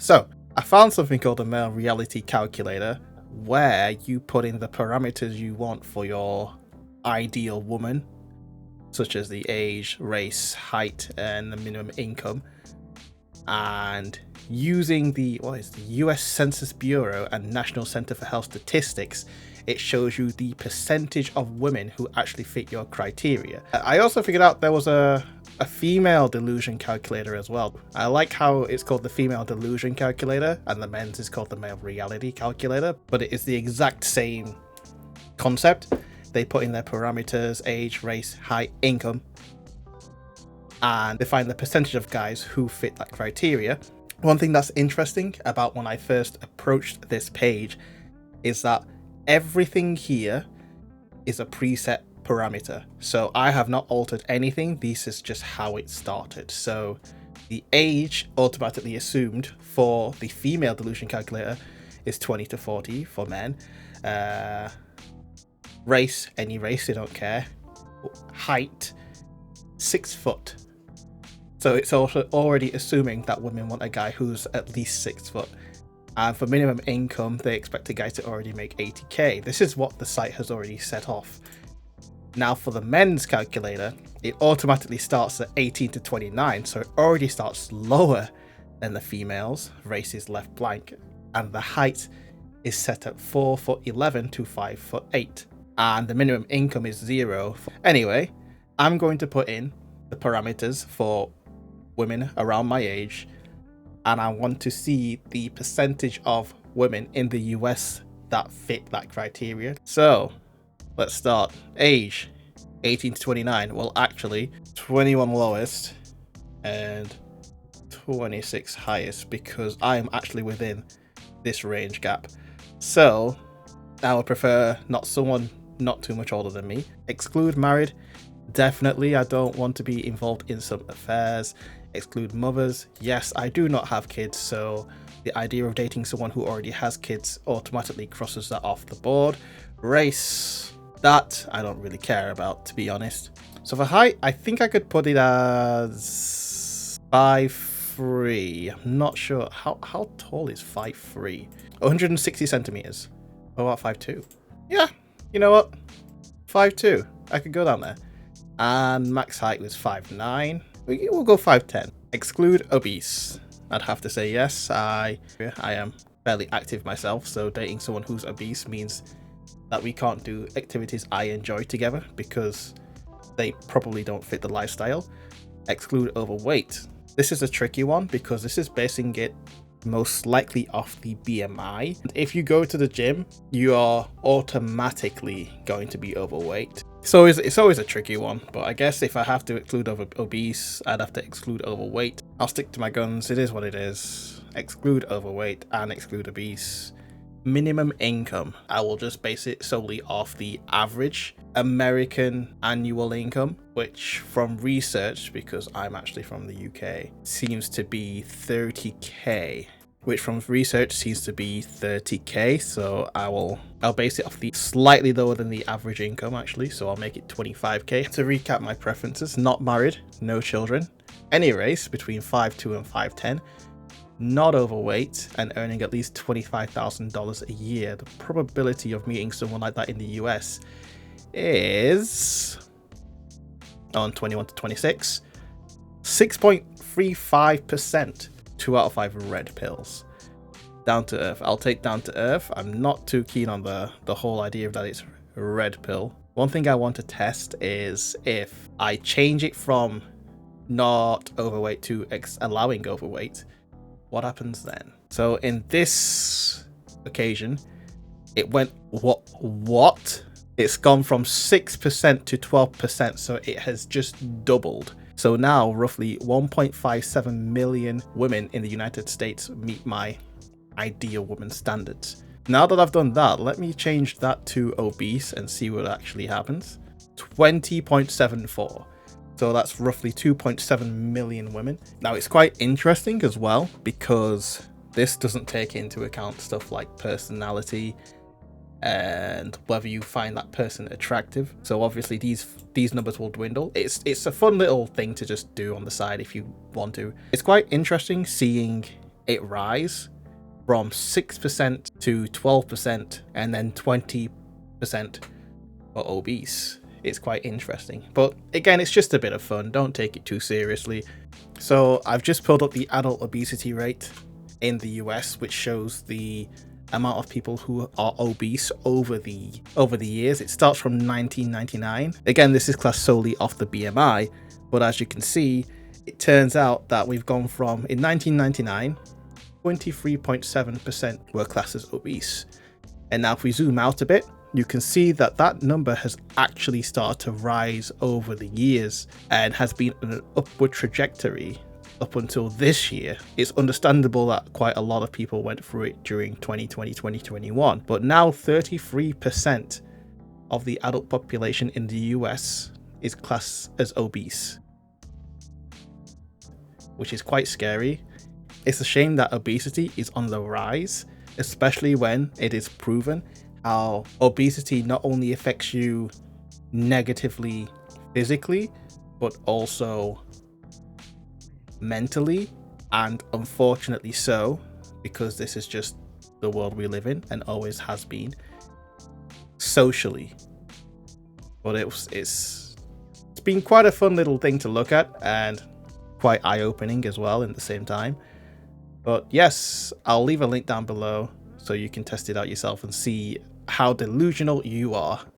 So I found something called a male reality calculator where you put in the parameters you want for your ideal woman, such as the age, race, height, and the minimum income. And using the US Census Bureau and National Center for Health Statistics, it shows you the percentage of women who actually fit your criteria. I also figured out there was a female delusion calculator as well. I like how it's called the female delusion calculator and the men's is called the male reality calculator, but it is the exact same concept. They put in their parameters, age, race, height, income, and they find the percentage of guys who fit that criteria. One thing that's interesting about when I first approached this page is that everything here is a preset parameter. So I have not altered anything. This is just how it started. So the age automatically assumed for the female delusion calculator is 20 to 40 for men. Race, any race, they don't care. Height, 6 foot. So it's also already assuming that women want a guy who's at least 6 foot. And for minimum income, they expect a guy to already make 80k. This is what the site has already set off. Now for the men's calculator, it automatically starts at 18 to 29, so it already starts lower than the females. Race is left blank, and the height is set at 4'11" to 5'8", and the minimum income is 0. Anyway, I'm going to put in the parameters for women around my age, and I want to see the percentage of women in the US that fit that criteria. So let's start. Age 18 to 29. Well, actually 21 lowest and 26 highest, because I am actually within this range gap. So I would prefer someone not too much older than me. Exclude married. Definitely, I don't want to be involved in some affairs. Exclude mothers. Yes, I do not have kids, so the idea of dating someone who already has kids automatically crosses that off the board. Race, that I don't really care about, to be honest. So for height, I think I could put it as 5'3". I'm not sure. How tall is 5'3"? 160 centimeters. What about 5'2"? Yeah, you know what? 5'2". I could go down there. And max height was 5'9". We'll go 5'10". Exclude obese. I'd have to say yes. I am fairly active myself, so dating someone who's obese means that we can't do activities I enjoy together because they probably don't fit the lifestyle. Exclude overweight. This is a tricky one because this is basing it most likely off the BMI. If you go to the gym, you are automatically going to be overweight. So it's always a tricky one, but I guess if I have to exclude obese, I'd have to exclude overweight. I'll stick to my guns. It is what it is. Exclude overweight and exclude obese. Minimum income. I will just base it solely off the average American annual income, which from research, because I'm actually from the UK, seems to be 30k. Which from research seems to be 30k, so I'll base it off the slightly lower than the average income actually, so I'll make it 25k. To recap my preferences: not married, no children, any race between 5'2" and 5'10", not overweight, and earning at least $25,000 a year. The probability of meeting someone like that in the US is on 21 to 26, 6.35%. 2 out of 5 red pills. Down to earth. I'll take down to earth. I'm not too keen on the whole idea of that it's red pill. One thing I want to test is if I change it from not overweight to allowing overweight, what happens then? So in this occasion, it went what? It's gone from 6% to 12%, so it has just doubled. So now roughly 1.57 million women in the United States meet my ideal woman standards. Now that I've done that, let me change that to obese and see what actually happens. 20.74. So that's roughly 2.7 million women. Now it's quite interesting as well because this doesn't take into account stuff like personality and whether you find that person attractive. So obviously these numbers will dwindle. It's a fun little thing to just do on the side if you want to. It's quite interesting seeing it rise from 6% to 12% and then 20% for obese. It's quite interesting. But again, it's just a bit of fun. Don't take it too seriously. So I've just pulled up the adult obesity rate in the US, which shows the amount of people who are obese over the years. It starts from 1999. Again, this is classed solely off the BMI, but as you can see, it turns out that we've gone from, in 1999, 23.7% were classed as obese. And now if we zoom out a bit, you can see that that number has actually started to rise over the years and has been on an upward trajectory up until this year. It's understandable that quite a lot of people went through it during 2020, 2021, but now 33% of the adult population in the US is classed as obese, which is quite scary. It's a shame that obesity is on the rise, especially when it is proven how obesity not only affects you negatively physically, but also mentally, and unfortunately so, because this is just the world we live in and always has been, socially. But it's been quite a fun little thing to look at and quite eye-opening as well in the same time. But yes, I'll leave a link down below so you can test it out yourself and see how delusional you are.